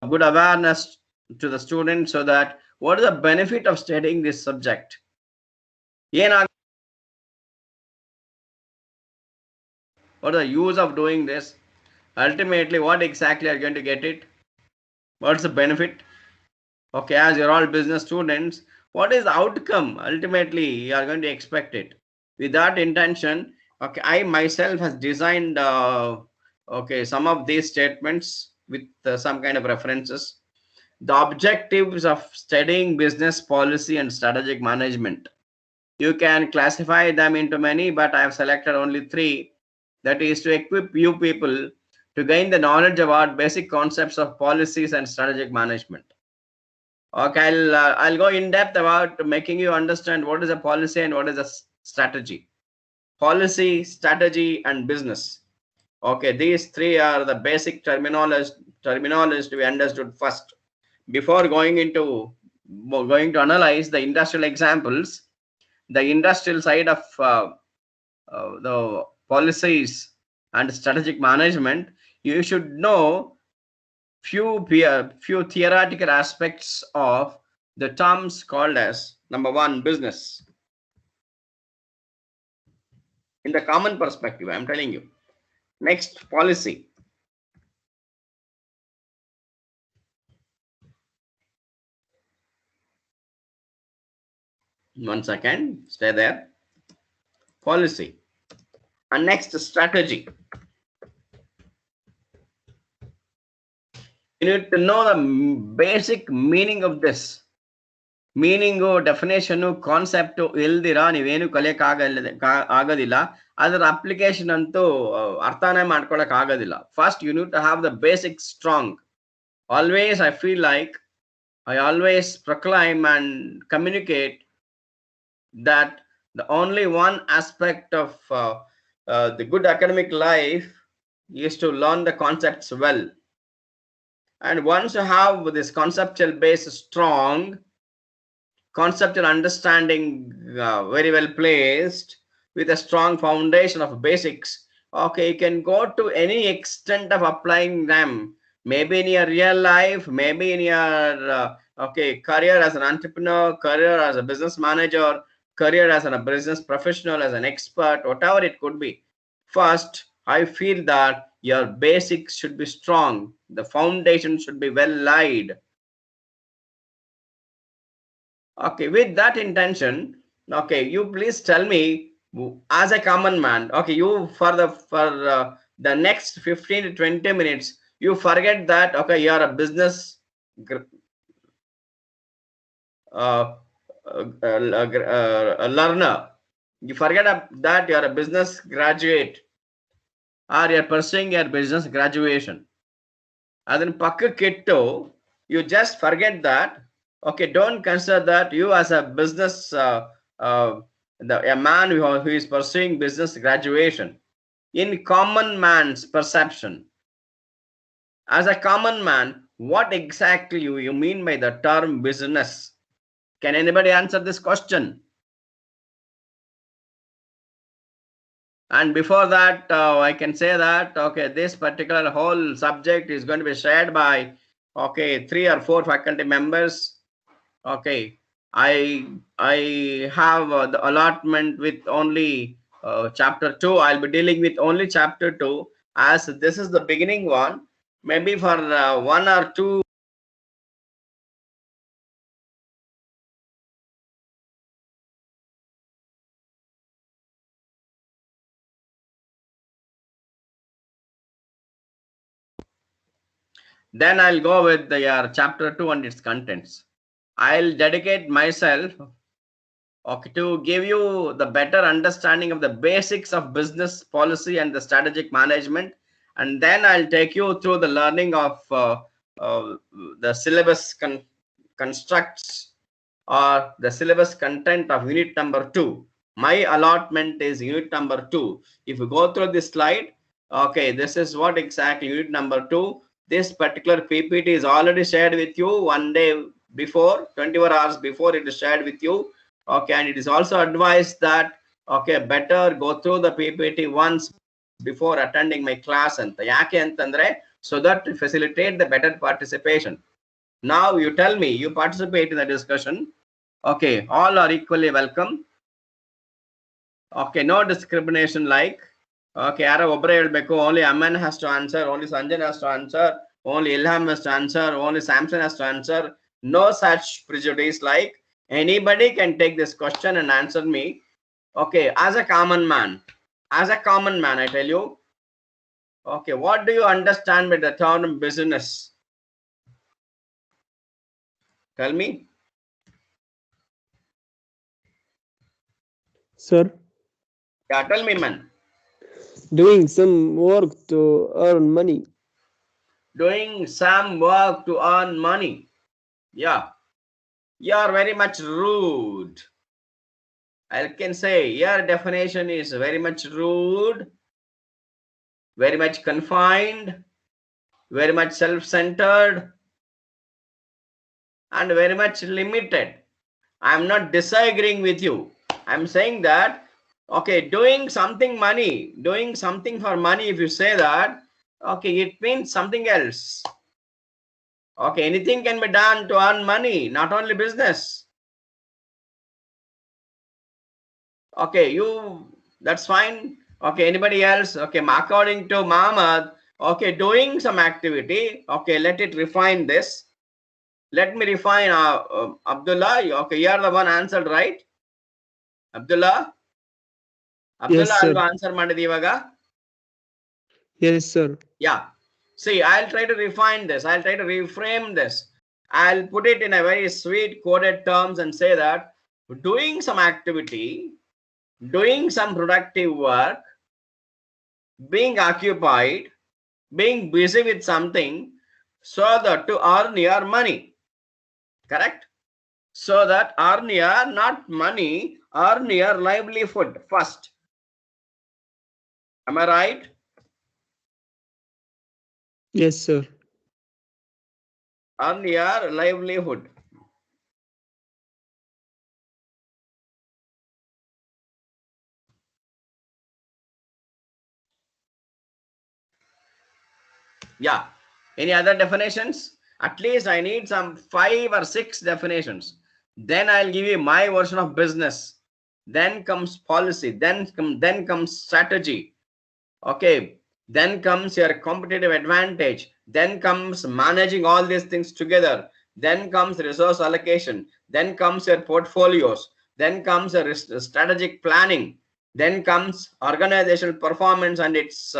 good awareness to the students so that what is the benefit of studying this subject? What is the use of doing this? Ultimately, what exactly are you going to get it? What's the benefit? Okay, as you're all business students, what is the outcome? Ultimately, you are going to expect it. With that intention, okay, I myself has designed okay, some of these statements with some kind of references. The objectives of studying business policy and strategic management. You can classify them into many, but I have selected only three. That is to equip you people to gain the knowledge about basic concepts of policies and strategic management. Okay, I'll go in depth about making you understand what is a policy and what is a strategy. Policy, strategy, and business. Okay, these three are the basic terminology to be understood first. Before going to analyze the industrial examples, the industrial side of the policies and strategic management, you should know few theoretical aspects of the terms called as number one, business. In the common perspective, I'm telling you. Next, policy. One second, stay there. Policy. And next, strategy. You need to know the basic meaning of this. Meaning, definition, concept ಇಲ್ದಿರಾ ನೀವೇನು ಕಲಿಯಕ್ ಆಗೋದಿಲ್ಲ. ಅದರ application ಅಂತೂ ಅರ್ಥನೇ ಮಾಡ್ಕೊಳಕ್ ಆಗೋದಿಲ್ಲ. First, you need to have the basics strong. Always, I feel like I always proclaim and communicate that the only one aspect of the good academic life is to learn the concepts well. And once you have this conceptual base strong, conceptual understanding very well placed, with a strong foundation of basics, okay, you can go to any extent of applying them. Maybe in your real life, maybe in your okay, career as an entrepreneur, career as a business manager, career as a business professional, as an expert, whatever it could be. First, I feel that your basics should be strong. The foundation should be well laid. Okay, with that intention, okay, you please tell me, as a common man, okay, you for the next 15 to 20 minutes, you forget that, okay, you are a business learner. You forget that you are a business graduate, or you are pursuing your business graduation. Adin pakka kitto, you just forget that. Okay, don't consider that you as a business a man who is pursuing business graduation. In common man's perception, as a common man, what exactly you mean by the term business? Can anybody answer this question? And before that, I can say that, okay, this particular whole subject is going to be shared by, okay, 3 or 4 faculty members. Okay, I have the allotment with only chapter 2. I'll be dealing with only chapter 2, as this is the beginning one. Maybe for 1 or 2 then I'll go with the chapter 2 and its contents. I'll dedicate myself, okay, to give you the better understanding of the basics of business policy and the strategic management, and then I'll take you through the learning of the syllabus constructs or the syllabus content of unit number 2. My allotment is unit number 2. If you go through this slide, okay, this is what exactly unit number 2. This particular PPT is already shared with you 1 day before, 24 hours before it is shared with you. Okay, and it is also advised that, okay, better go through the PPT once before attending my class anta yake antandre so that to facilitate the better participation. Now you tell me, you participate in the discussion. Okay, all are equally welcome. Okay, no discrimination like. Okay, yara obre helbeku, only Aman has to answer, only Sanjan has to answer, only Ilham has to answer, only Samson has to answer. No such prejudice like. Anybody can take this question and answer me. Okay, as a common man, I tell you. Okay, what do you understand by the term business? Tell me. Sir, Yeah, tell me, man. doing some work to earn money. Doing some work to earn money. Yeah, you are very much rude. I can say your definition is very much rude, very much confined, very much self-centered, and very much limited. I'm not disagreeing with you. I'm saying that, okay, doing something for money, if you say that, okay, it means something else. Okay, anything can be done to earn money, not only business. Okay, that's fine. Okay, anybody else? Okay, according to Muhammad, okay, doing some activity. Okay, let it refine this. Let me refine Abdullah. Okay, you are the one answered, right? Abdullah? Yes, Abdullah sir. alva answer ಮಾಡಿದ ಇವಾಗ. Yes, sir. Yeah. See, I'll try to refine this. I'll try to reframe this. I'll put it in a very sweet coded terms and say that doing some activity, doing some productive work, being occupied, being busy with something so that to earn your money. Correct? So that earn your, not money, earn your livelihood first. Am I right? Yes, sir. Earn your livelihood. Yeah. Any other definitions? At least I need some 5 or 6 definitions. Then I'll give you my version of business. Then comes policy. Then comes strategy. Okay. Then comes your competitive advantage. Then comes managing all these things together. Then comes resource allocation. Then comes your portfolios. Then comes your strategic planning. Then comes organizational performance and its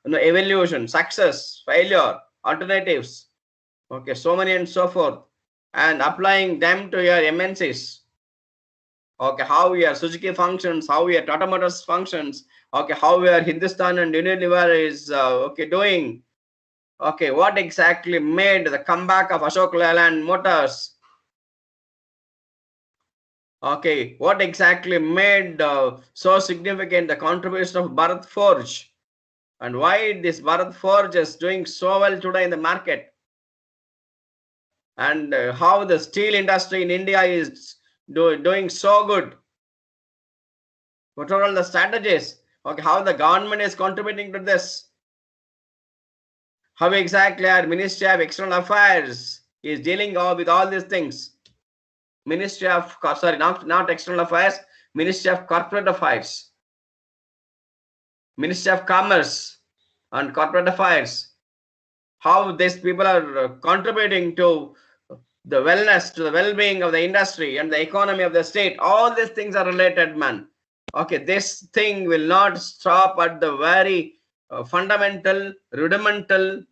evolution, success, failure, alternatives. Okay, so many and so forth. And applying them to your MNCs. Okay, how your Suzuki functions, how your Tata Motors functions. Okay, how your Hindustan and Unilever is okay doing. Okay, what exactly made the comeback of Ashok Leyland Motors? Okay, what exactly made so significant the contribution of Bharat Forge? And why this Bharat Forge is doing so well today in the market? And how the steel industry in India is doing so good. What are all the strategies? Okay, how the government is contributing to this? How exactly our Ministry of External Affairs is dealing with all these things? Ministry of, sorry, not External Affairs, Ministry of Corporate Affairs, Ministry of Commerce and Corporate Affairs. How these people are contributing to the wellness, to the well-being of the industry and the economy of the state. All these things are related, man. Okay, this thing will not stop at the very fundamental, rudimental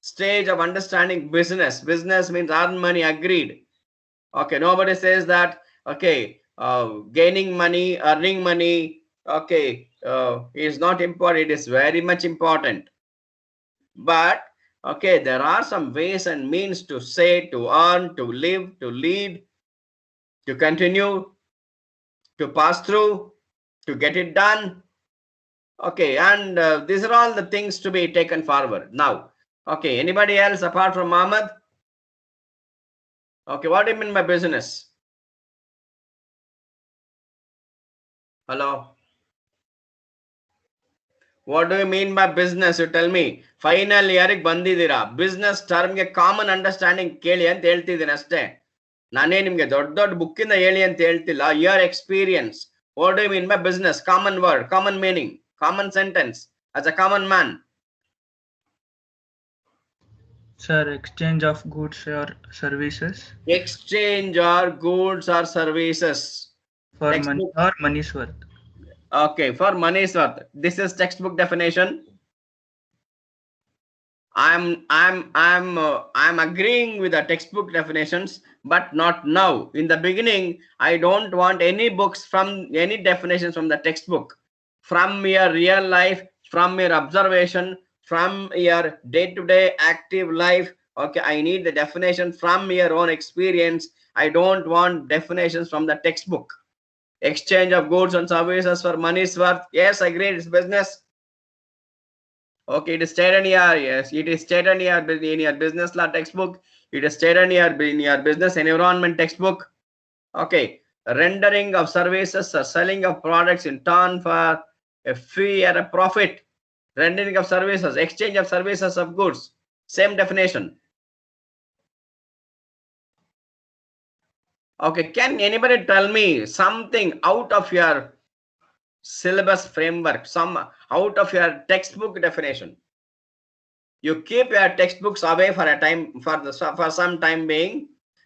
stage of understanding business. Business means earn money, agreed. Okay, nobody says that, okay, gaining money, earning money, okay, is not important. It is very much important. But, okay, there are some ways and means to say, to earn, to live, to lead, to continue, to pass through, to get it done. Okay, and these are all the things to be taken forward. Now, okay, anybody else apart from Mohammed? Okay, what do you mean by business? Hello? What do you mean by business? You tell me. Final year ಗೆ ಬಂದಿದ್ದೀರಾ, business ಟರ್ಮ್ಗೆ common understanding ಕೇಳಿ ಅಂತ ಹೇಳ್ತಿದ್ದೀನಿ ಅಷ್ಟೇ. ನಾನೇ ನಿಮ್ಗೆ ದೊಡ್ಡ ದೊಡ್ಡ ಬುಕ್ಕಿಂದ ಹೇಳಿ ಅಂತ ಹೇಳ್ತಿಲ್ಲ. Your experience. What do you mean by business? Common word, common meaning, common sentence as a common man. Sir, exchange of goods or services. Exchange or goods or services. For money Textbook. or money's worth. Okay, for money's worth. This is textbook definition. I'm agreeing with the textbook definitions, but not now. In the beginning, I don't want any books from any definitions from the textbook. From your real life, from your observation, from your day-to-day active life. Okay, I need the definition from your own experience. I don't want definitions from the textbook. Exchange of goods and services for money's worth. Yes, agreed. It's business. Okay, it is stated here. Yes, it is stated here in your business law textbook. It is stated here in your business environment textbook. Okay, rendering of services or selling of products in turn for a fee or a profit. Rendering of services, exchange of services of goods. Same definition. Okay, can anybody tell me something out of your syllabus framework, some out of your textbook definition? You keep your textbooks away for a time, for some time being,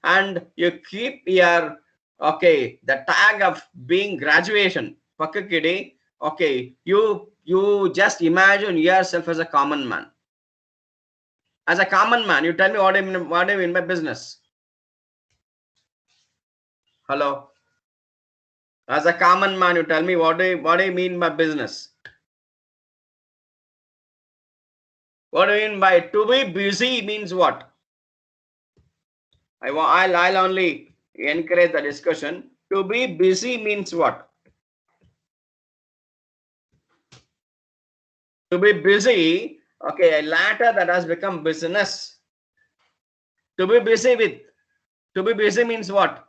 and you keep your, okay, the tag of being graduation pakkakidi. Okay, you just imagine yourself as a common man. As a common man, you tell me what do you mean by business? Hello. As a common man, you tell me what do you mean by business? What do you mean by to be busy means what? I'll only encourage the discussion. To be busy means what? To be busy, okay, a latter that has become business. To be busy with. To be busy means what?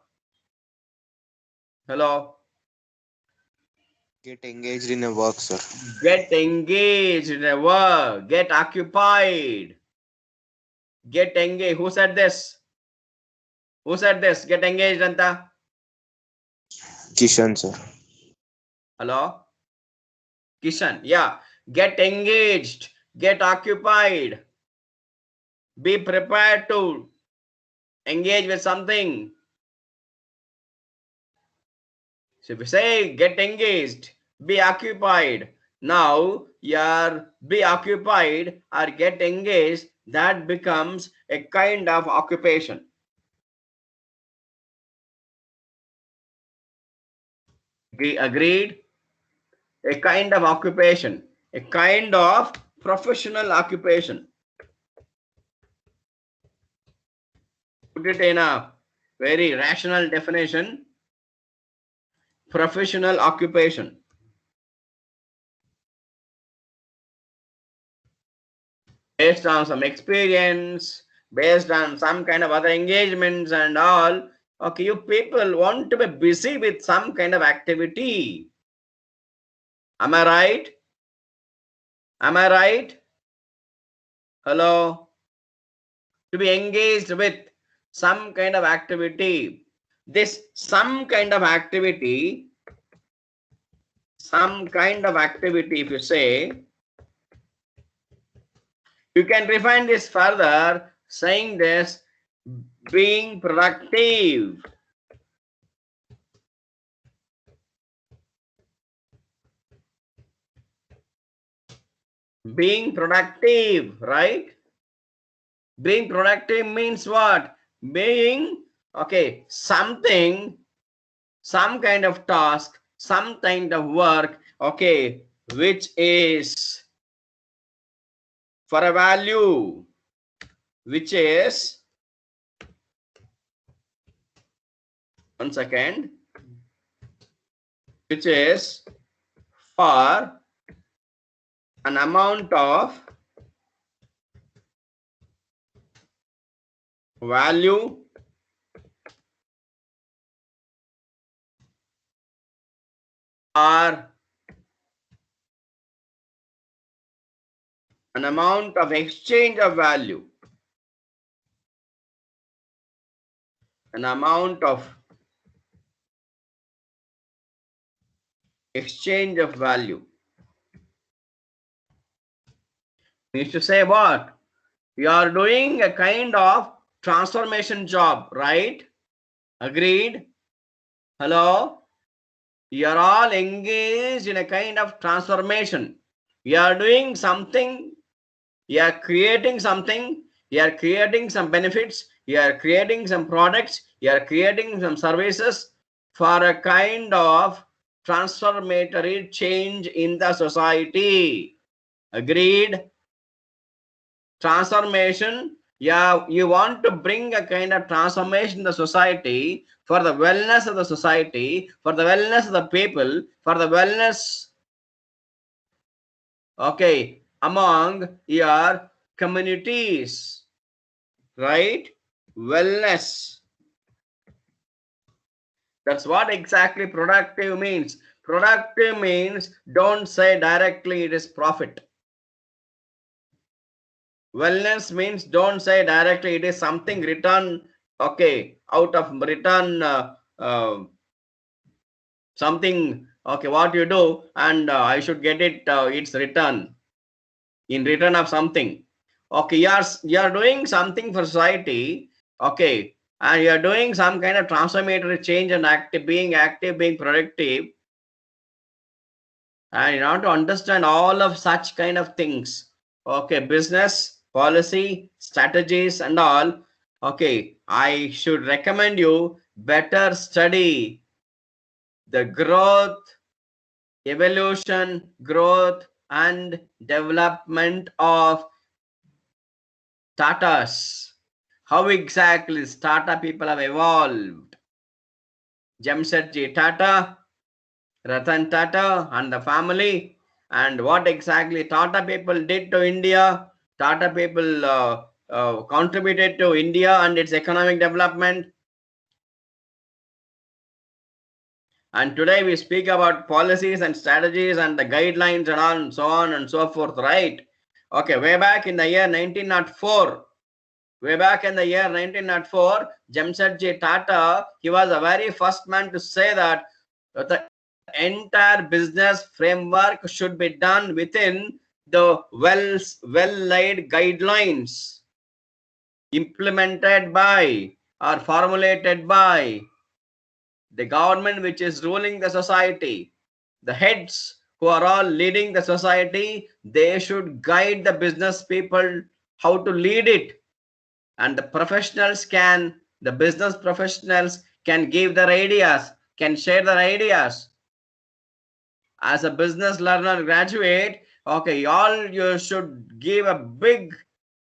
Hello. Get engaged in a work, sir. Get engaged in a work. Get occupied. Get engaged. Who said this? Who said this? Get engaged, Anta? Kishan, sir. Hello? Kishan. Yeah. Get engaged. Get occupied. Be prepared to engage with something. So if you say get engaged, be occupied. Now your be occupied or get engaged, that becomes a kind of occupation. Agreed? A kind of occupation, a kind of professional occupation. Put it in a very rational definition. Professional occupation. Based on some experience, based on some kind of other engagements and all. Okay, you people want to be busy with some kind of activity. Am I right? Am I right? Hello? To be engaged with some kind of activity. This some kind of activity, if you say, you can refine this further, saying this being productive. Being productive, right? Being productive means what? Being, okay, something, some kind of task, some kind of work, okay, which is for a value, which is, one second, which is for an amount of value or An amount of exchange of value. An amount of exchange of value. Means to say what? You are doing a kind of transformation job, right? Agreed? Hello? You are all engaged in a kind of transformation. You are doing something, you are creating something, you are creating some benefits, you are creating some products, you are creating some services for a kind of transformatory change in the society. Agreed? Transformation. Yeah, you want to bring a kind of transformation in the society for the wellness of the society, for the wellness of the people, for the wellness, okay, among your communities, right? Wellness. That's what exactly productive means. Productive means don't say directly it is profit. Wellness means don't say directly it is something written, okay, out of written something, okay, what you do, and I should get it, it's written in return of something. Okay, you're doing something for society, okay, and you're doing some kind of transformatory change and active, being productive, and you have to understand all of such kind of things. Okay, business, policy, strategies and all. Okay, I should recommend you better study the growth, evolution, growth and development of Tatas. How exactly Tata people have evolved. Jamshedji Tata, Ratan Tata and the family, and what exactly Tata people did to India. Tata people contributed to India and its economic development. And today we speak about policies and strategies and the guidelines and all and so on and so forth, right? Okay, way back in the year 1904, way back in the year 1904, Jamshedji Tata, he was the very first man to say that the entire business framework should be done within the well-laid guidelines implemented by or formulated by the government which is ruling the society. The heads who are all leading the society, they should guide the business people how to lead it, and the professionals can, the business professionals can give their ideas, can share their ideas. As a business learner graduate, okay, all you should give a big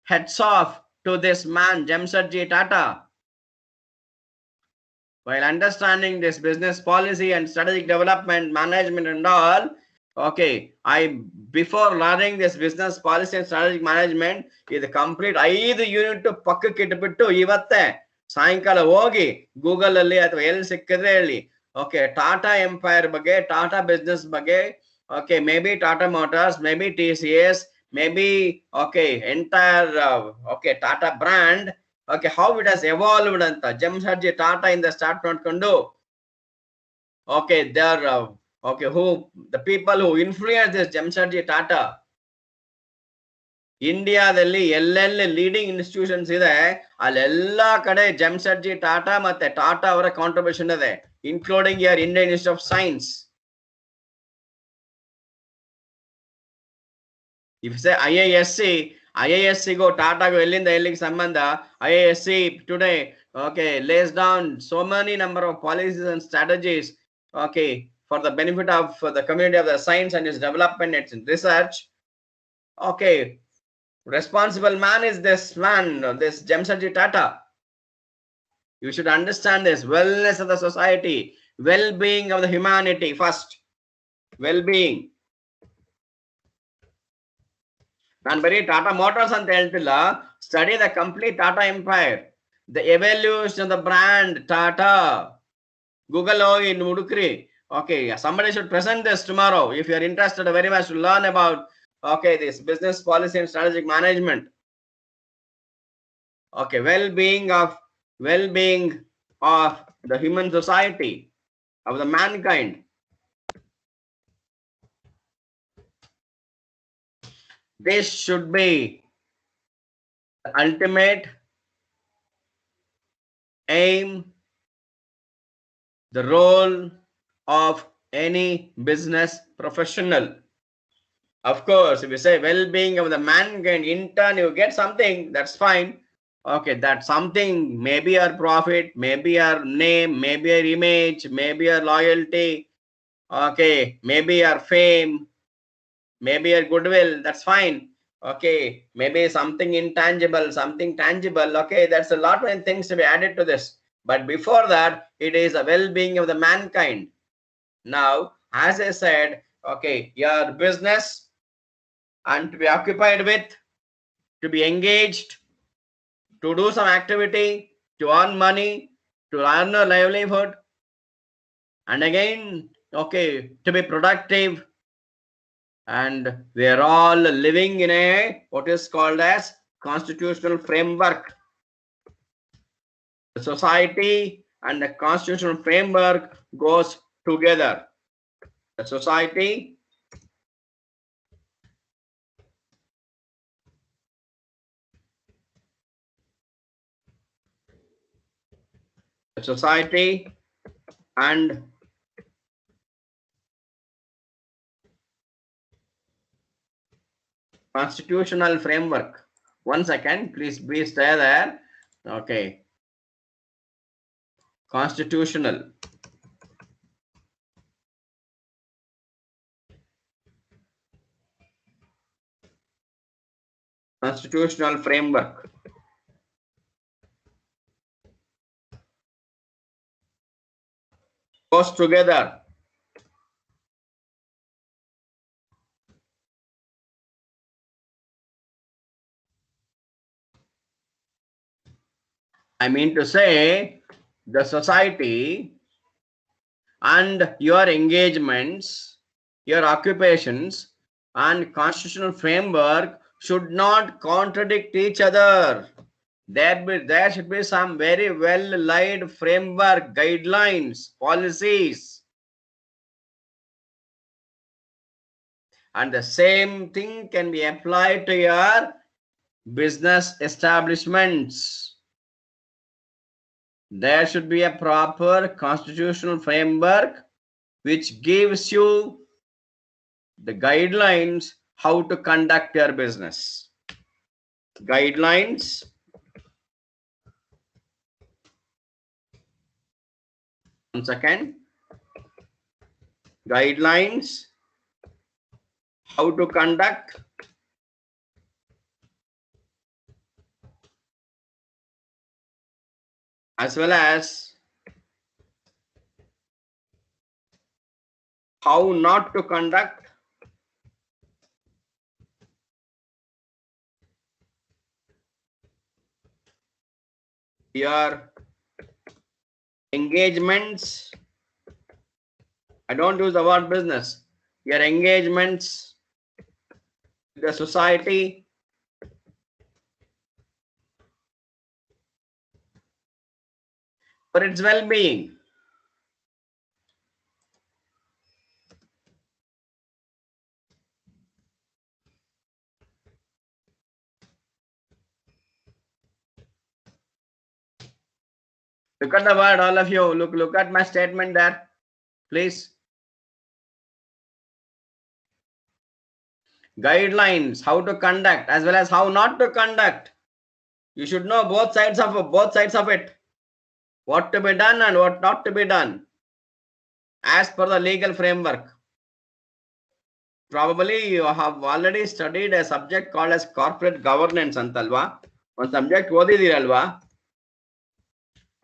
heads off to this man Jamshedji Tata. While understanding this business policy and strategic development management and all, okay, before learning this business policy and strategic management, ಇದು complete 5 unit ಪಕ್ಕಕ್ಕೆ ಇಟ್ಬಿಟ್ಟು ಇವತ್ತೇ ಸಾಯಂಕಾಲ ಹೋಗಿ Google ಅಲ್ಲಿ ಅಥವಾ ಎಲ್ಲಿ ಸಿಕ್ಕಿದ್ರೆ ಹೇಳಿ, ಓಕೆ, ಟಾಟಾ ಎಂಪೈರ್ ಬಗ್ಗೆ, ಟಾಟಾ ಬಿಸ್ನೆಸ್ ಬಗ್ಗೆ, okay, may be Tata motors, may be TCS, may be okay entire okay Tata brand, okay, how it has evolved anta Jamshedji Tata in the start notkondo, okay, there okay, who the people who influenced this Jamshedji Tata, ಇಂಡಿಯಾದಲ್ಲಿ ಎಲ್ಲೆಲ್ಲಿ leading institutions ಇದೆ ಅಲ್ಲೆಲ್ಲ ಕಡೆ ಜಮ್ಶೆಡ್ಜಿ ಟಾಟಾ ಮತ್ತೆ ಟಾಟಾ ಅವರ contribution ಇದೆ, including your Indian institute of science. If say IISc go Tata go ಎಲ್ಲಿಂದ ಎಲ್ಲಿಗೆ ಸಂಬಂಧ? IISc today, okay, lays down so many number of policies and strategies, okay, for the benefit of the community of the science and its development, its research. Okay, responsible man is this man, this Jamshedji Tata. You should understand this wellness of the society, well-being of the humanity first, well-being. ನಾನು ಬರೀ Tata motors ಅಂತ ಹೇಳ್ತಿಲ್ಲ, study the complete Tata empire, the evolution of the brand Tata. Google ಹೋಗಿ ಹುಡುಕ್ರಿ. Okay, somebody should present this tomorrow if you are interested very much to learn about Okay, this business policy and strategic management. Okay, well-being of the human society, of the mankind. This should be the ultimate aim, the role of any business professional. Of course, if you say well-being of the mankind, in turn you get something, that's fine. Okay, that something, maybe your profit, maybe your name, maybe your image, maybe your loyalty, okay, maybe your fame, maybe your goodwill, that's fine. Okay, maybe something intangible, something tangible. Okay, that's a lot of things to be added to this. But before that, it is a well-being of the mankind. Now, as I said, okay, your business and to be occupied with, to be engaged, to do some activity, to earn money, to earn a livelihood, and again, okay, to be productive. And we are all living in a what is called as constitutional framework. The society and the constitutional framework goes together. The society and constitutional framework. 1 second, please be stay there. Okay, constitutional framework goes together. I mean to say, the society and your engagements, your occupations, and constitutional framework should not contradict each other. There should be some very well laid framework, guidelines, policies. And the same thing can be applied to your business establishments. There should be a proper constitutional framework which gives you the guidelines how to conduct your business. Guidelines. 1 second. Guidelines how to conduct as well as how not to conduct your engagements. I don't use the word business. Your engagements with the society for its well-being. Look at the word, all of you. Look at my statement there, please. Guidelines how to conduct as well as how not to conduct. You should know both sides of it. What to be done and what not to be done as per the legal framework. Probably you have already studied a subject called as corporate governance antalva. One subject odidiralva.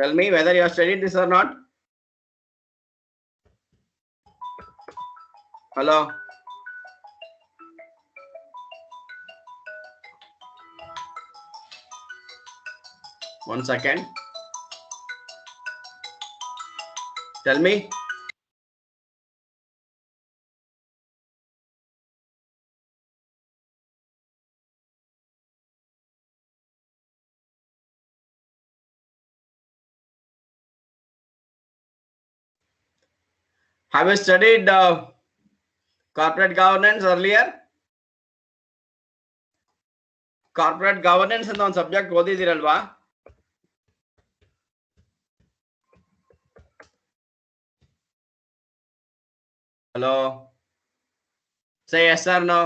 Tell me whether you have studied this or not. Hello. One second. Tell me. Have you studied corporate governance earlier? Corporate governance and on subject ಓದಿದಿರಲ್ವಾ? Hello? Say yes or no.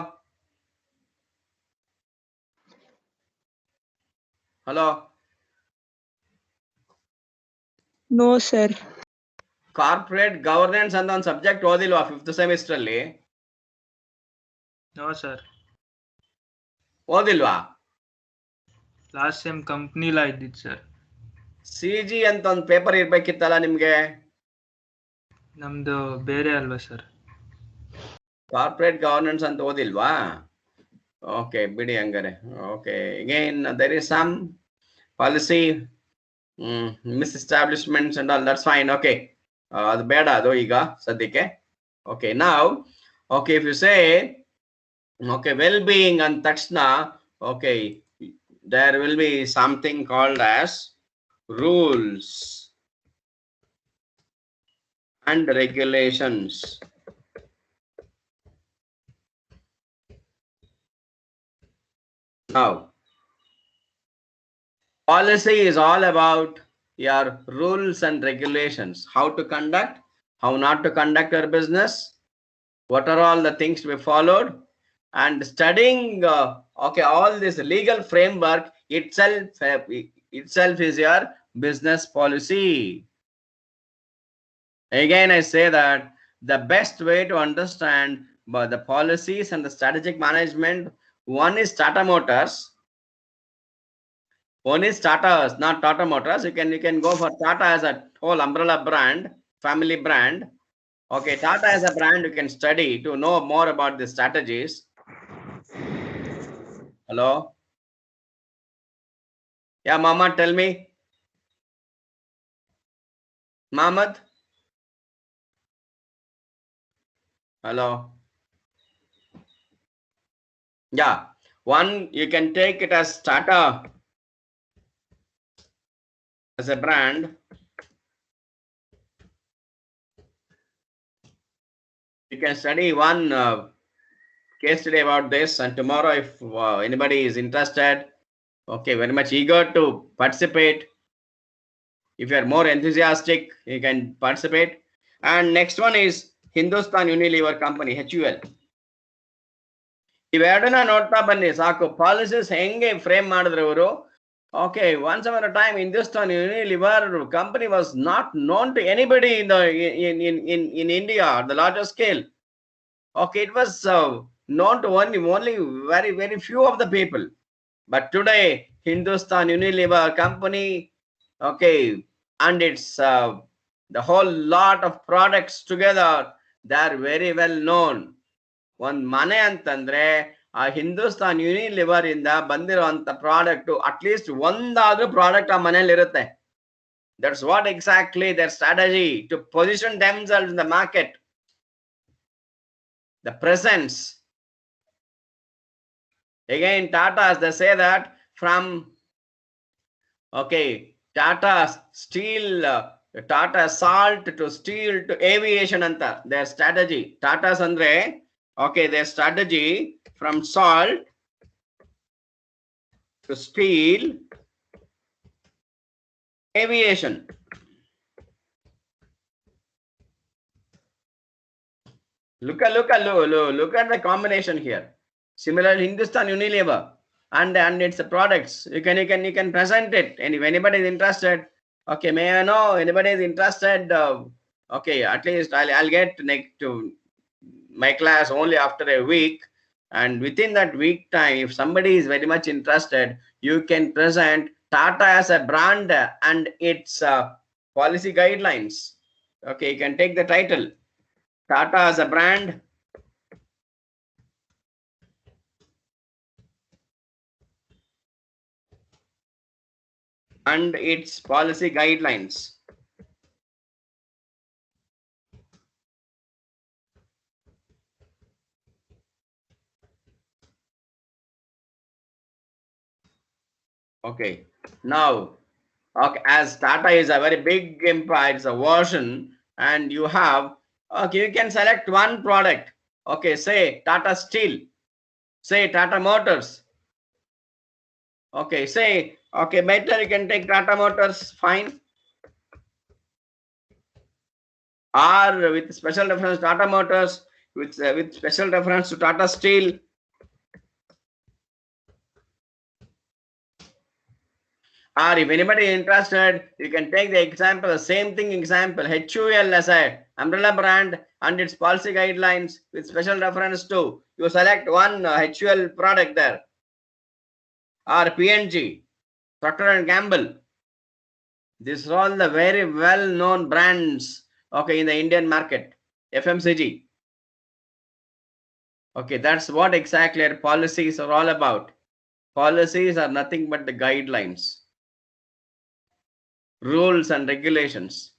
Hello? No, sir. Corporate governance and on subject ಓದಿಲ್ವಾ 5th semester ಅಲ್ಲಿ? No, sir. ಓದಿಲ್ವಾ? Last time company la ಇದ್ದಿತ್ತು sir. CG ಅಂತ ಒಂದು paper ಇರ್ಬೇಕಿತ್ತಲ್ಲ ನಿಮ್ಗೆ? ನಮ್ದು ಬೇರೆ ಅಲ್ವಾ sir? Corporate governance ಅಂತ ಓದಿಲ್ವಾ? Okay ಬಿಡಿ ಹಂಗಾರೆ. Okay again there is some policy misestablishments and all, that's fine. Okay ಅದು ಬೇಡ ಅದು ಈಗ ಸದ್ಯಕ್ಕೆ. ಓಕೆ ನಾವ್ okay if you say okay well being ಅಂದ ತಕ್ಷಣ okay there will be something called as rules and regulations. Now, policy is all about your rules and regulations, how to conduct, how not to conduct your business, what are all the things to be followed, and studying okay all this legal framework itself is your business policy. Again I say that the best way to understand the policies and the strategic management, one is Tata Motors, one is Tata, not Tata Motors. You can go for Tata as a whole umbrella brand, family brand. Okay, Tata as a brand you can study to know more about the strategies. Hello? Yeah, Mohammed, tell me. Mohammed? Hello? Yeah, one you can take it as Tata as a brand. You can study one case study about this, and tomorrow if anybody is interested, okay, very much eager to participate. If you are more enthusiastic, you can participate. And next one is Hindustan Unilever company, HUL. ಇವೆರಡನ್ನ ನೋಡ್ತಾ ಬನ್ನಿ ಸಾಕು. Policies ಹೆಂಗೆ frame ಮಾಡಿದ್ರು ಇವರು. Okay, once upon a time Hindustan Unilever company was not known to anybody in India at the larger scale. Okay, it was known to only very few of the people. But today Hindustan Unilever company, okay, and it's the whole lot of products together, they are very well known. ಒಂದ್ ಮನೆ ಅಂತಂದ್ರೆ ಆ Hindustan Unilever ಇಂದ ಬಂದಿರುವಂತ product at least ಒಂದಾದ್ರೂ product ಆ ಮನೇಲಿ ಇರುತ್ತೆ. That's what exactly their strategy to position themselves in the market. The presence. Again, Tata's, they say that from okay, Tata steel, Tata salt to steel to aviation anta their strategy. Tata's andre okay, their strategy from salt to steel, aviation. Look at the combination here. Similarly, Hindustan Unilever and its products. You can present it, and if anybody is interested, okay, may I know anybody is interested? Okay, at least I'll get next to my class only after a week, and within that week time, if somebody is very much interested, you can present Tata as a brand and its policy guidelines. Okay, you can take the title Tata as a brand and its policy guidelines. Okay, now okay, as Tata is a very big empire, it's a version, and you have Okay, you can select one product. Okay, say Tata Steel, say Tata Motors. Okay, say, okay, better you can take Tata Motors, fine. Or with special reference to Tata Motors, with special reference to Tata Steel. Or if anybody is interested, you can take the example, the same thing example, HUL as a umbrella brand and its policy guidelines with special reference to, you select one HUL product there. Or P&G, Procter and Gamble. These are all the very well-known brands, okay, in the Indian market, FMCG. Okay, that's what exactly our policies are all about. Policies are nothing but the guidelines, rules and regulations.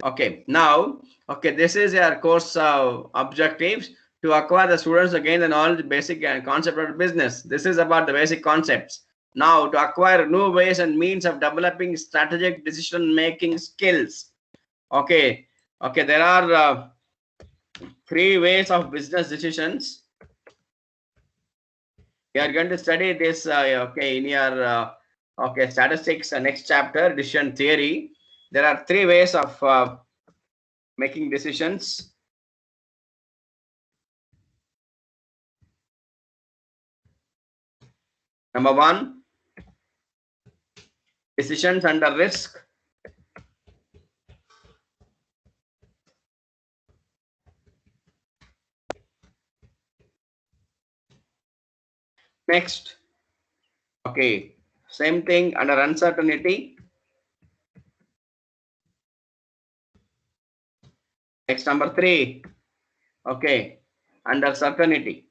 Okay, now, okay, this is our course objectives to acquire the students again the knowledge, basic and concept of business. This is about the basic concepts. Now, to acquire new ways and means of developing strategic decision-making skills. Okay, okay, there are 3 ways of business decisions. We are going to study this, okay, in your okay, statistics next chapter, decision theory. There are 3 ways of making decisions. Number 1, decisions under risk. Next, okay, same thing under uncertainty. Next, number 3, okay, under certainty.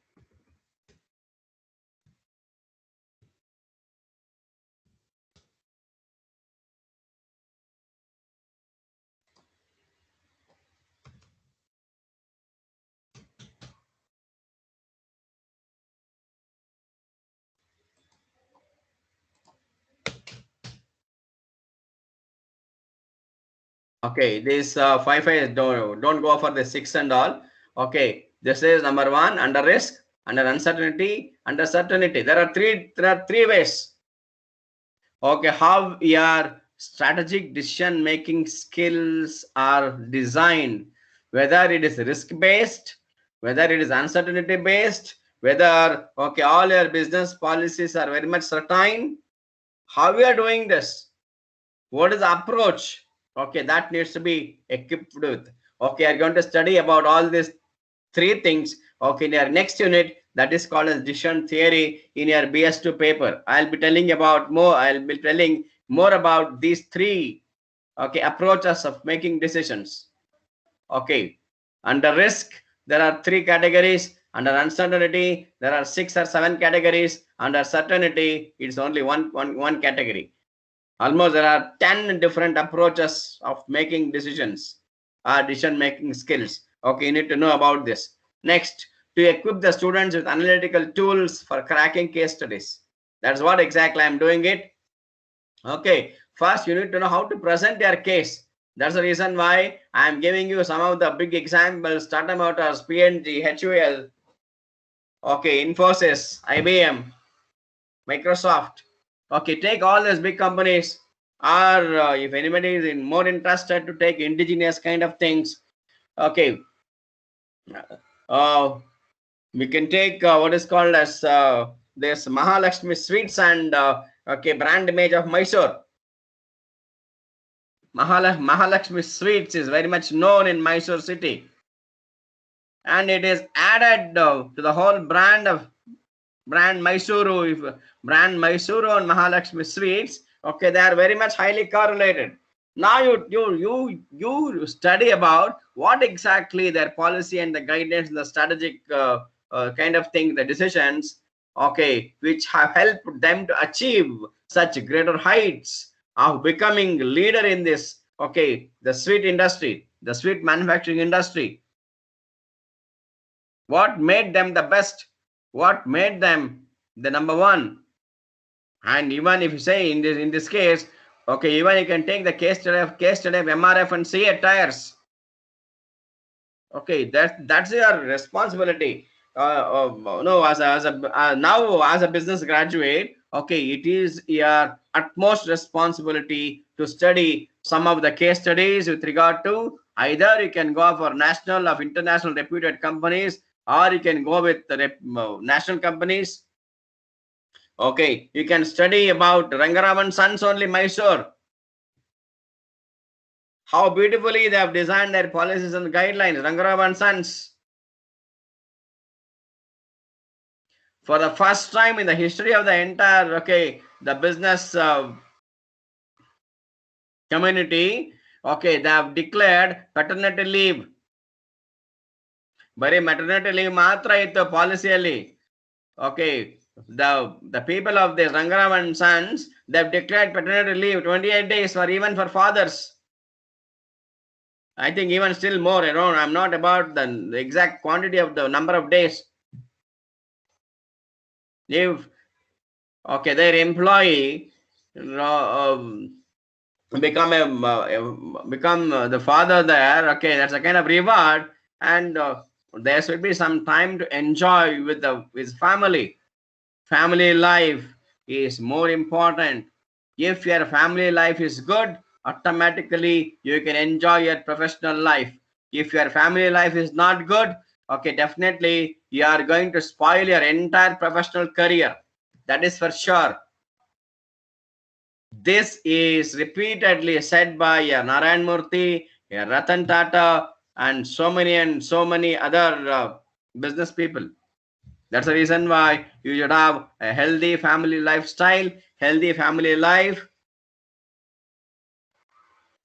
Okay, this 5 don't go for the 6 and all. Okay, this is number 1, under risk, under uncertainty, under certainty. There are three ways. Okay, how your strategic decision making skills are designed, whether it is risk based, whether it is uncertainty based, whether, okay, all your business policies are very much certain. How we are doing this? What is the approach? Okay, that needs to be equipped with. Okay, I'm going to study about all these 3 things. Okay, in your next unit, that is called as decision theory in your BS2 paper. I'll be telling more about these 3, okay, approaches of making decisions. Okay, under risk, there are 3 categories. Under uncertainty, there are 6 or 7 categories. Under certainty, it's only one category. Almost there are 10 different approaches of making decisions or decision making skills. Okay, you need to know about this. Next, to equip the students with analytical tools for cracking case studies. That's what exactly I'm doing it. Okay, first you need to know how to present your case. That's the reason why I'm giving you some of the big examples: Tata Motors, P&G, HUL, okay, Infosys, IBM, Microsoft. Okay, take all these big companies, or if anybody is more interested to take indigenous kind of things, okay, we can take what is called as this Mahalakshmi Sweets and okay, brand image of Mysore. Mahalakshmi Sweets is very much known in Mysore city, and it is added to the whole brand of brand Mysuru. If brand Mysuru and Mahalakshmi Sweets, okay, they are very much highly correlated. Now you study about what exactly their policy and the guidance and the strategic kind of thing, the decisions, okay, which have helped them to achieve such greater heights of becoming leader in this, okay, the sweet industry, the sweet manufacturing industry. What made them the best? What made them the number 1? And even if you say in this case, okay, even you can take the case study of MRF and CA tires. Okay, that's your responsibility. No, now as a business graduate, okay, it is your utmost responsibility to study some of the case studies with regard to either you can go for national or international reputed companies, or you can go with the national companies. Okay, you can study about Rangaraman Sons only, Mysore. How beautifully they have designed their policies and guidelines, Rangaraman Sons. For the first time in the history of the entire, okay, the business community, okay, they have declared paternity leave. Bari maternity leave matra ittu policy alli. Okay, the people of the Rangaraman Sons, they have declared paternity leave 28 days for even for fathers. I think even still more around. I'm not about the exact quantity of the number of days. If okay, their employee become the father there, okay, that's a kind of reward, and there should be some time to enjoy with his family. Family life is more important. If your family life is good, automatically you can enjoy your professional life. If your family life is not good, okay, definitely you are going to spoil your entire professional career. That is for sure. This is repeatedly said by Narayan Murthy, Ratan Tata, and so many other business people. That's the reason why you should have a healthy family lifestyle, healthy family life.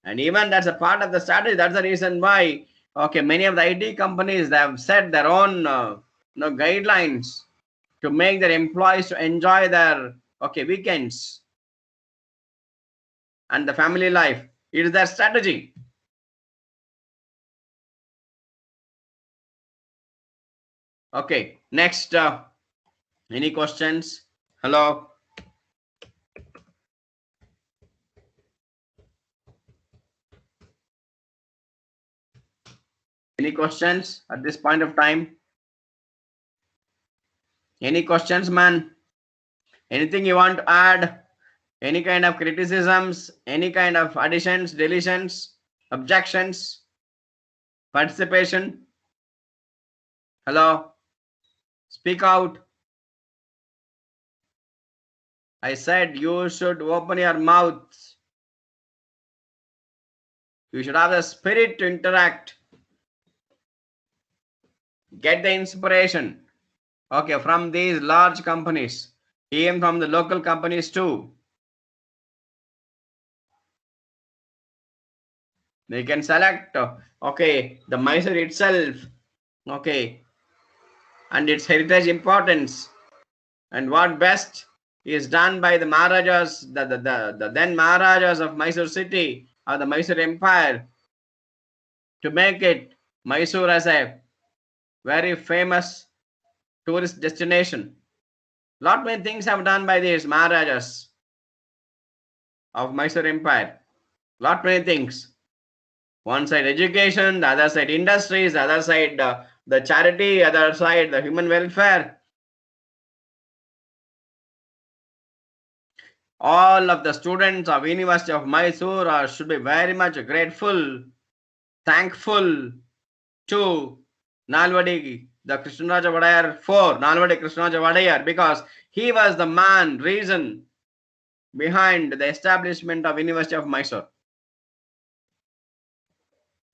And even that's a part of the strategy. That's the reason why, okay, many of the IT companies, they have set their own guidelines to make their employees to enjoy their, okay, weekends and the family life. It is their strategy. Okay, next, any questions? Hello? Any questions at this point of time? Any questions, man? Anything you want to add? Any kind of criticisms? Any kind of additions, deletions, objections, participation? Hello? Speak out. I said you should open your mouth. You should have the spirit to interact. Get the inspiration. Okay, from these large companies, even from the local companies too. They can select, okay, the Mysore itself, okay, and its heritage importance, and what best is done by the Maharajas, the then Maharajas of Mysore city or the Mysore Empire to make it Mysore as a very famous tourist destination. Lot many things have done by these Maharajas of Mysore Empire. Lot many things. One side education, the other side industries, the other side the charity, other side the human welfare. All of the students of University of Mysore should be very much grateful, thankful to Nalvadi, the Krishnaraja Vadayar for Nalvadi Krishnaraja Vadayar, because he was the reason behind the establishment of University of Mysore.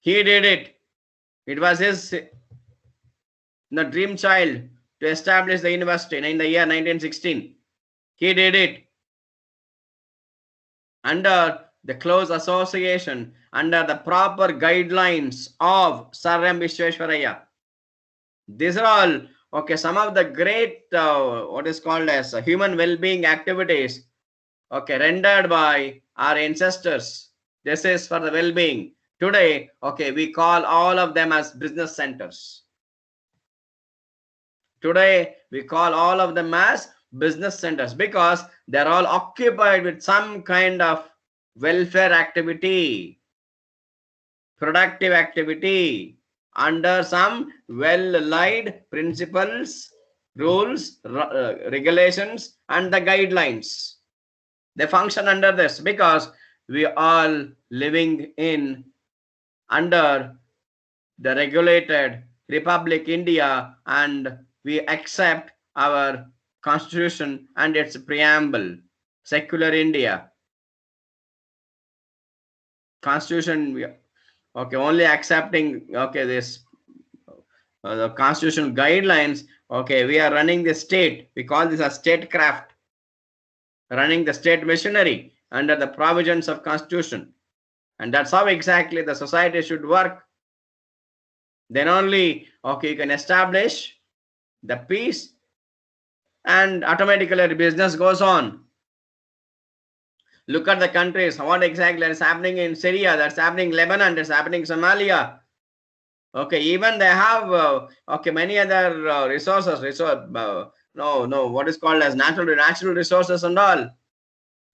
He did it. It was his dream child to establish the university in the year 1916. He did it under the close association, under the proper guidelines of Sir M. Vishweshwaraya. These are all, okay, some of the great, what is called as human well-being activities, okay, rendered by our ancestors. This is for the well-being. Today, okay, we call all of them as business centers. Today, we call all of them as business centers because they're all occupied with some kind of welfare activity, productive activity, under some well-laid principles, rules, regulations, and the guidelines. They function under this because we are all living in under the regulated Republic India, and we accept our constitution and its preamble. Secular India. Constitution, okay, only accepting, okay, this the constitutional guidelines. Okay, we are running the state. We call this a statecraft. Running the state machinery under the provisions of constitution. And that's how exactly the society should work. Then only, okay, you can establish the peace and automatically the business goes on. Look at the countries, what exactly is happening in Syria, that's happening in Lebanon, that's happening in Somalia. Okay, even they have, okay, many other resources, what is called as natural resources and all.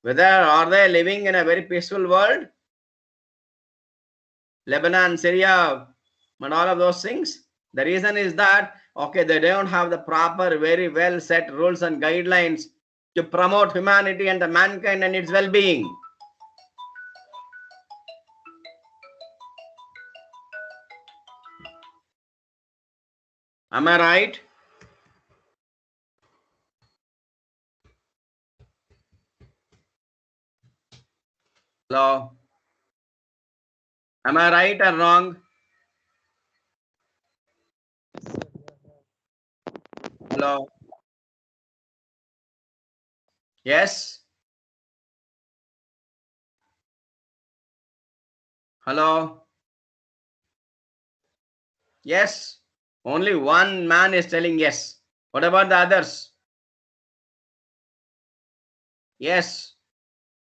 Whether are they living in a very peaceful world? Lebanon, Syria, and all of those things. The reason is that, okay, they don't have the proper, very well set rules and guidelines to promote humanity and the mankind and its well-being. Am I right? Hello? Am I right or wrong? Hello? Yes? Hello? Yes? Only one man is telling yes. What about the others? Yes.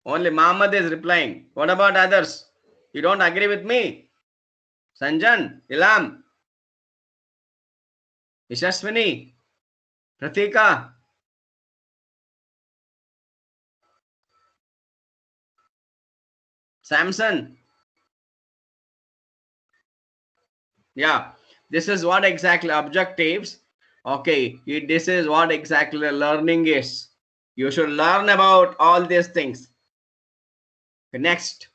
Only Muhammad is replying. What about others? You don't agree with me? Sanjan, Ilam, Ishaswini, Pratika. Samson. Yeah, this is what exactly objectives. Okay, this is what exactly learning is. You should learn about all these things. Next,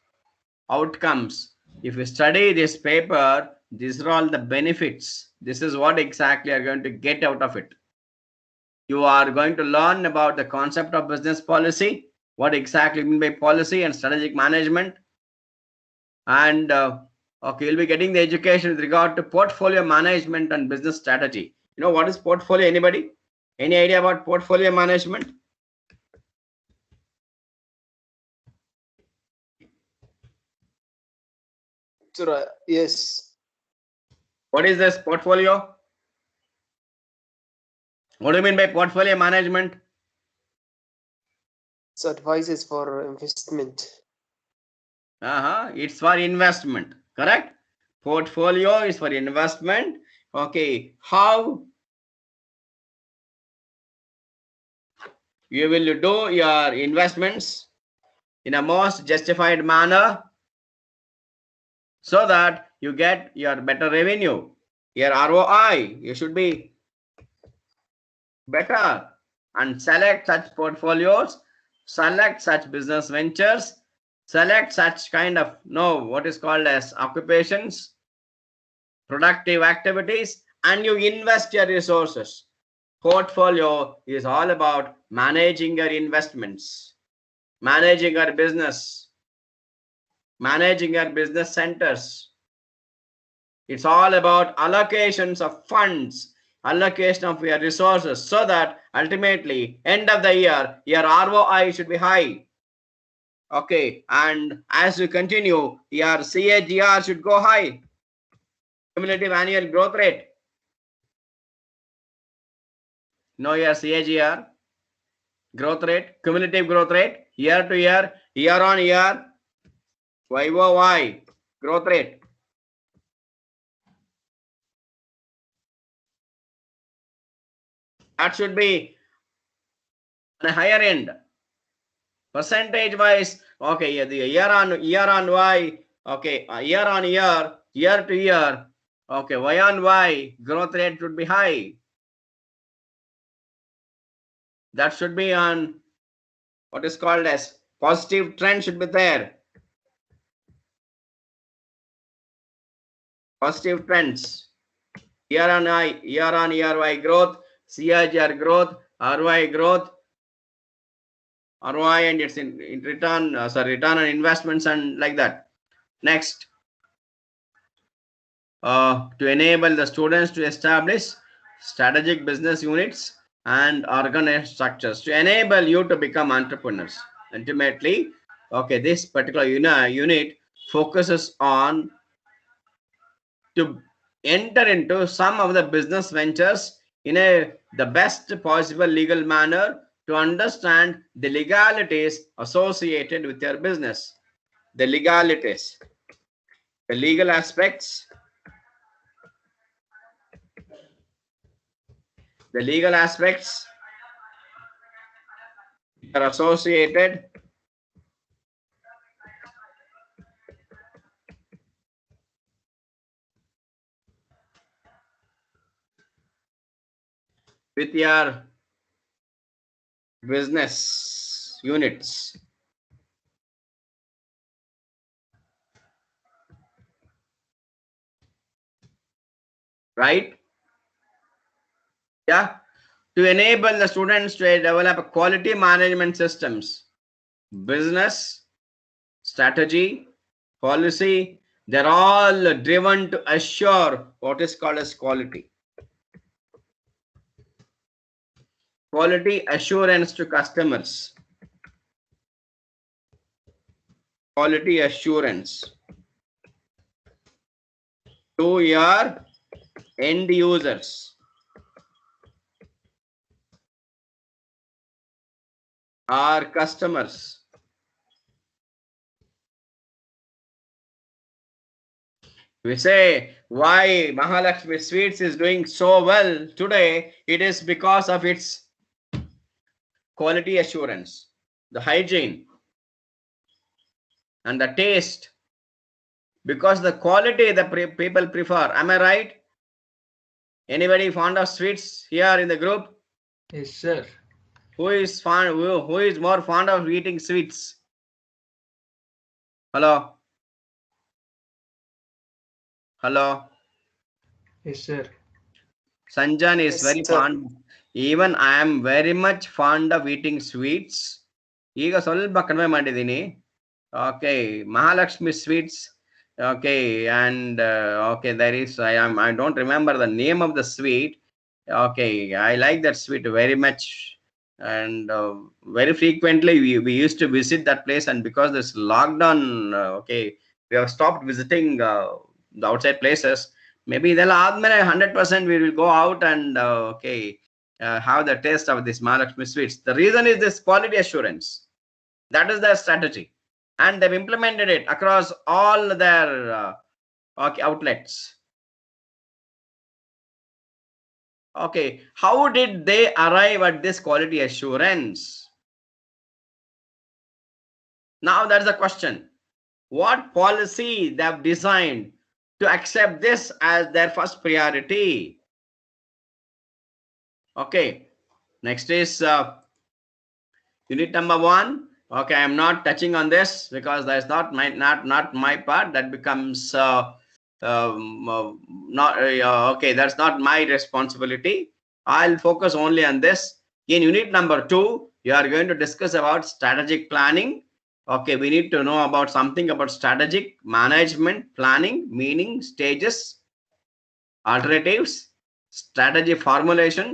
outcomes. If you study this paper, these are all the benefits. This is what exactly you're going to get out of it. You are going to learn about the concept of business policy, what exactly mean by policy and strategic management. And okay, you'll be getting the education with regard to portfolio management and business strategy. You know what is portfolio? Anybody? Any idea about portfolio management? Yes. What is this portfolio? What do you mean by portfolio management? It's advices for investment. It's for investment, correct? Portfolio is for investment. Okay, how you will do your investments in a most justified manner so that you get your better revenue, your ROI. You should be better and select such portfolios, select such business ventures, select such kind of what is called as occupations, productive activities, and you invest your resources. Portfolio is all about managing your investments, managing your business, managing your business centers. It's all about allocations of funds, allocation of your resources, so that ultimately end of the year your ROI should be high. Okay, and as you continue, your CAGR should go high, cumulative annual growth rate. Know your CAGR growth rate, cumulative growth rate, year to year, year on year, YOY growth rate. That should be on a higher end. Percentage wise, okay, the year on Y, okay, year on year, year to year, Okay, Y on Y, growth rate should be high. That should be on what is called as positive trend should be there. Positive trends. Year on year Y growth, CAGR growth, RY growth, ROI and its in return, return on investments and like that. Next, to enable the students to establish strategic business units and organized structures to enable you to become entrepreneurs. Ultimately, okay, this particular unit focuses on to enter into some of the business ventures in the best possible legal manner to understand the legalities associated with your business. The legalities, the legal aspects, are associated with your business units. Right? Yeah. To enable the students to develop a quality management systems, business, strategy, policy, they're all driven to assure what is called as quality. Quality assurance to customers. Quality assurance to your end users. Our customers. We say why Mahalakshmi Sweets is doing so well today. It is because of its quality assurance, the hygiene, and the taste. Because the quality the people prefer. Am I right? Anybody fond of sweets here in the group? Yes, sir. Who is more fond of eating sweets? Hello? Hello? Yes, sir. Sanjan is Yes, very sir. fond. Even I am very much fond of eating sweets. ಈಗ ಸ್ವಲ್ಪ ಕಡಿಮೆ ಮಾಡಿದ್ದೀನಿ. Okay, Mahalakshmi Sweets. Okay, and okay, there is I don't remember the name of the sweet. Okay, I like that sweet very much, and very frequently we used to visit that place, and because this lockdown, okay, we have stopped visiting the outside places. Maybe then 100% we will go out and okay, have the taste of this Mahalakshmi Sweets. The reason is this quality assurance. That is their strategy, and they've implemented it across all their okay, outlets. Okay, how did they arrive at this quality assurance? Now that's the question. What policy they have designed to accept this as their first priority? Okay, next is unit number 1. Okay, I'm not touching on this because that's not my part. That becomes not okay, that's not my responsibility. I'll focus only on this. In unit number 2, you are going to discuss about strategic planning. Okay, we need to know about something about strategic management planning, meaning stages, alternatives, strategy formulation,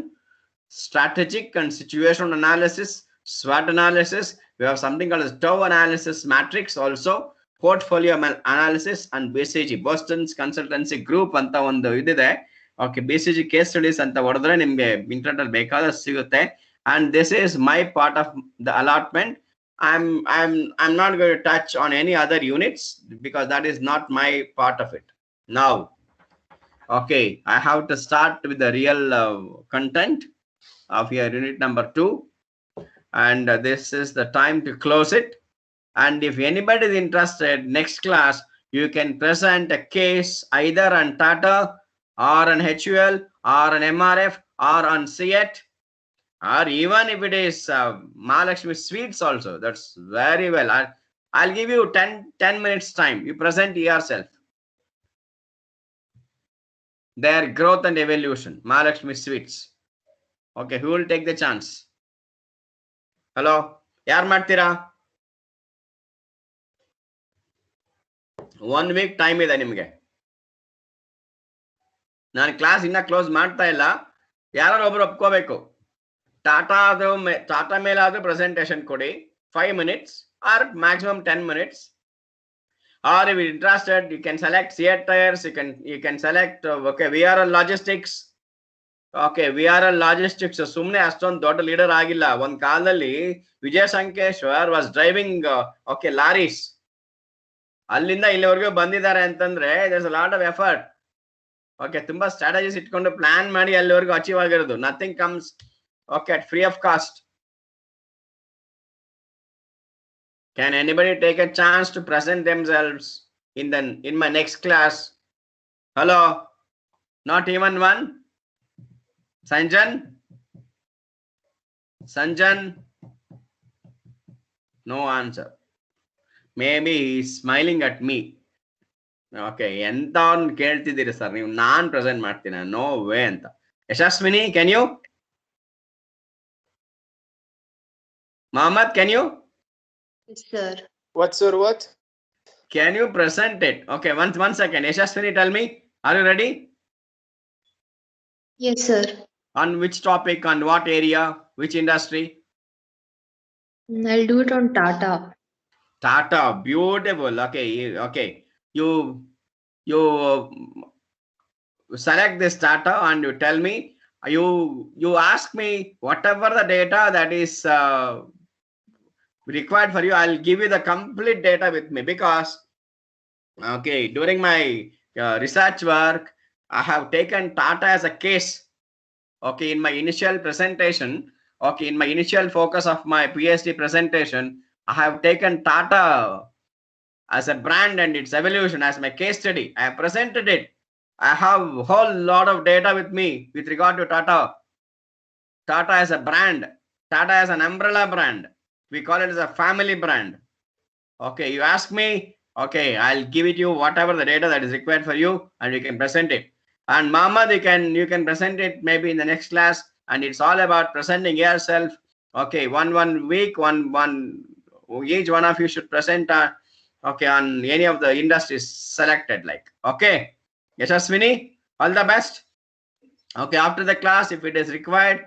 strategic and situational analysis, SWOT analysis. We have something called as TOW analysis matrix also, portfolio analysis, and BCG, Boston's consultancy group ಅಂತ ಒಂದು ಇದಿದೆ. Okay, BCG case studies ಅಂತ ಹೊಡೆದ್ರೆ ನಿಮಗೆ internet ಅಲ್ಲಿ ಬೇಕಾದಷ್ಟು ಸಿಗುತ್ತೆ. And this is my part of the allotment. I'm not going to touch on any other units because that is not my part of it. Now, okay, I have to start with the real content of your unit number 2, and this is the time to close it. And if anybody is interested, next class you can present a case either on Tata or an HUL, or an MRF, or on CET, or even if it is Mahalakshmi Sweets also. That's very well. I'll give you 10 minutes time. You present yourself. Their growth and evolution. Mahalakshmi Sweets. Okay, who will take the chance? Hello? Yar ಮಾಡ್ತೀರಾ? 1 week time ಇದೆ ನಿಮಗೆ. ನಾನು class ಇನ್ನ close ಮಾಡ್ತಾ ಇಲ್ಲ. ಯಾರು ಒಬ್ರು ಒಪ್ಕೋಬೇಕು. Tata ಮೇಲಾದ್ರೂ presentation ಕೊಡಿ 5 minutes or maximum 10 minutes. Or if you're interested, you can select CET tires. You can select okay VRL logistics. Okay, VRL logistics. ಸುಮ್ಮನೆ ಅಷ್ಟೊಂದು ದೊಡ್ಡ ಲೀಡರ್ ಆಗಿಲ್ಲ. ಒಂದ್ ಕಾಲದಲ್ಲಿ Vijay Sankeshwar was driving okay lorries. ಅಲ್ಲಿಂದ ಇಲ್ಲಿವರೆಗೂ ಬಂದಿದ್ದಾರೆ ಅಂತಂದ್ರೆ there's a lot of effort. Okay, ತುಂಬಾ ಸ್ಟ್ರಾಟಜೀಸ್ ಇಟ್ಕೊಂಡು ಪ್ಲಾನ್ ಮಾಡಿ ಅಲ್ಲಿವರೆಗೂ ಅಚೀವ್ ಆಗಿರೋದು. Nothing comes okay at free of cost. Can anybody take a chance to present themselves in my next class? Hello? Not even one? Sanjan? No answer. Maybe he's smiling at me. Okay, ಎಂತ ಒಂದು ಕೇಳ್ತಿದ್ದೀರಿ sir ನೀವು? ನಾನ್ present ಮಾಡ್ತೀನಿ. No way ಅಂತ. Yashasvini, can you? Mohammed, can you? Yes, sir. What, sir? What? Can you present it? Okay, one second. Yashaswini, tell me, are you ready? Yes, sir. On which topic, on what area, which industry? I'll do it on Tata. Tata, beautiful. Okay. You select this Tata and you tell me. You ask me whatever the data that is required for you. I'll give you the complete data with me, because okay, during my research work, I have taken Tata as a case. Okay, in my initial presentation, okay, in my initial focus of my PhD presentation, I have taken Tata as a brand and its evolution as my case study. I have presented it. I have a whole lot of data with me with regard to Tata. Tata as a brand. Tata as an umbrella brand. We call it as a family brand. Okay, you ask me, okay, I'll give it you whatever the data that is required for you, and you can present it. And Mohammed, you can present it maybe in the next class, and it's all about presenting yourself. Okay, one week, each one of you should present okay, on any of the industries selected, like. Okay, Yashaswini, all the best. Okay, after the class, if it is required,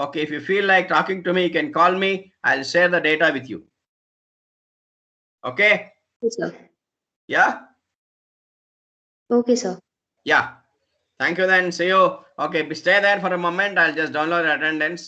okay, if you feel like talking to me, you can call me. I'll share the data with you. Okay? Yes, sir. Yeah? Okay, sir. Yeah. Thank you then. See you. Okay, stay there for a moment. I'll just download attendance.